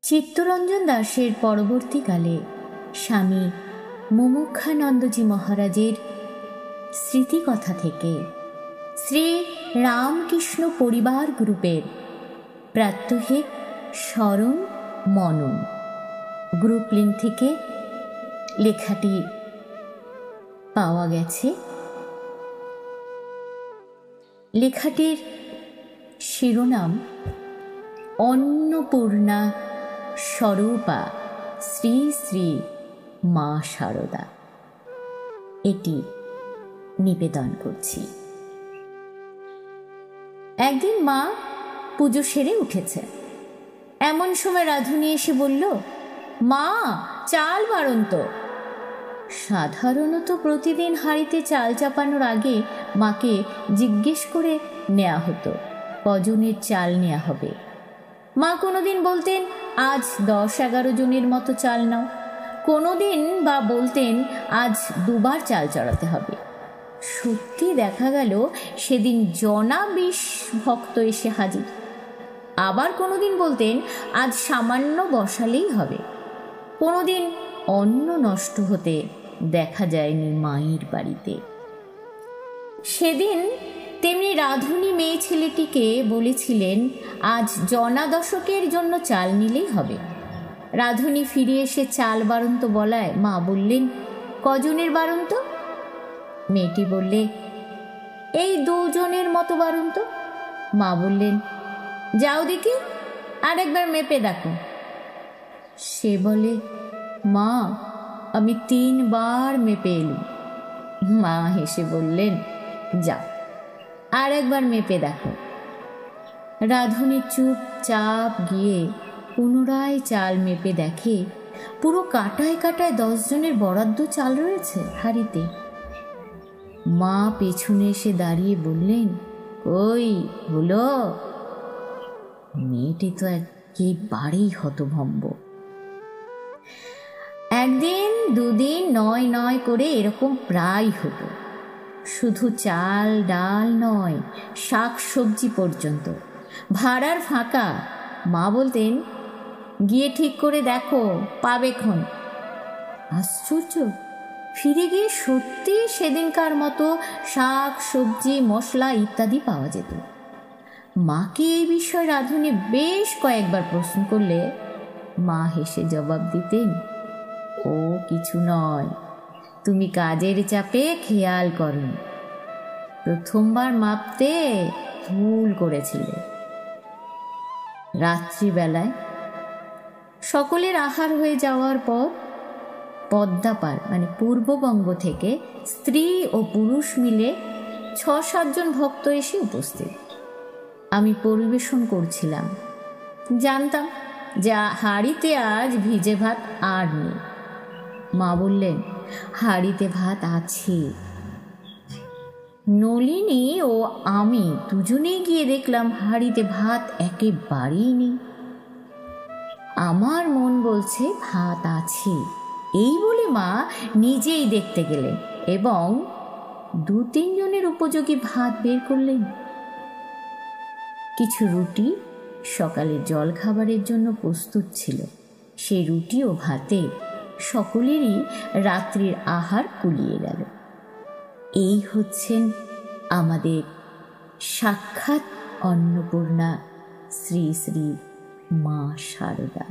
চিত্তরঞ্জন দাসের পরবর্তীকালে স্বামী মুমুক্ষানন্দজি মহারাজের স্মৃতিকথা থেকে শ্রী রামকৃষ্ণ পরিবার গ্রুপের প্রাত্যহিক স্মরণ মনন গ্রুপ লিঙ্ক থেকে লেখাটি পাওয়া গেছে। লেখাটির শিরোনাম অন্নপূর্ণা স্বরূপা শ্রী শ্রী মা শারদা। এটি নিবেদন করছি। একদিন মা পুজো সেরে উঠেছে। এমন সময় রাধুনি এসে বলল, মা, চাল বাড়ন্ত। সাধারণত প্রতিদিন হাঁড়িতে চাল চাপানোর আগে মাকে জিজ্ঞেস করে নেওয়া হতো কজনের চাল নেওয়া হবে। মা কোনোদিন বলতেন আজ 10-11 জনের মতো চাল নাও, কোনোদিন বা বলতেন আজ 2 বার চাল চড়াতে হবে। সত্যি দেখা গেল সেদিন জনা 20 ভক্ত এসে হাজির। আবার কোনোদিন বলতেন আজ সামান্য বসালেই হবে। কোনোদিন অন্ন নষ্ট হতে দেখা যায়নি মায়ের বাড়িতে। সেদিন তেমনি রাধুনি মেয়ে ছেলেটিকে বলেছিলেন আজ জনা 10 জন্য চাল নিলেই হবে। রাধুনি ফিরে এসে চাল বাড়ন্ত বলায় মা বললেন, কজনের বাড়ন্ত? মেয়েটি বললে, এই 2 জনের মতো বাড়ন্ত। মা বললেন, যাও দেখি আর একবার মেপে দেখো। সে বলে, মা, আমি 3 বার মেপে এলুম। মা হেসে বললেন, যাও আর একবার মেপে দেখো। রাধুনি চুপচাপ গিয়ে পুনরায় চাল মেপে দেখে পুরো কাটায় কাটায় 10 জনের বরাদ্দ চাল রয়েছে হাঁড়িতে। মা পেছনে এসে দাঁড়িয়ে বললেন, কই হলো? মেয়েটি তো একেবারেই হতভম্ব। একদিন 2 দিন নয় করে এরকম প্রায় হতো। শুধু চাল ডাল নয়, শাক সবজি পর্যন্ত ভাড়ার ফাঁকা। মা বলতেন, গিয়ে ঠিক করে দেখো, পাবেক্ষণ। আশ্চর্য, ফিরে গিয়ে সত্যি সেদিনকার মতো শাক সবজি মশলা ইত্যাদি পাওয়া যেত। মাকে এই বিষয়ে রাধুনি বেশ কয়েকবার প্রশ্ন করলে মা হেসে জবাব দিতেন, ও কিছু নয়, তুমি কাজের চাপে খেয়াল করো। প্রথমবার মাপতে ভুল করেছিলে। রাত্রিবেলায় সকলের আহার হয়ে যাওয়ার পর পদ্মাপার মানে পূর্ববঙ্গ থেকে স্ত্রী ও পুরুষ মিলে 6-7 জন ভক্ত এসে উপস্থিত। আমি পরিবেশন করছিলাম। জানতাম যে হাঁড়িতে আজ ভিজে ভাত আর নেই। মা বললেন, হাঁড়িতে ভাত আছে। নলিনী ও আমি দুজনেই গিয়ে দেখলাম হাঁড়িতে ভাত একেবারেই নেই। আমার মন বলছে ভাত আছে, এই বলে মা নিজেই দেখতে গেলেন এবং 2-3 জনের উপযোগী ভাত বের করলেন। কিছু রুটি সকালের জল খাবারের জন্য প্রস্তুত ছিল। সেই রুটি ও ভাতে সকলেরই রাত্রির আহার কুলিয়ে গেল। এই হচ্ছেন আমাদের সাক্ষাৎ অন্নপূর্ণা শ্রী শ্রী মা শারদা।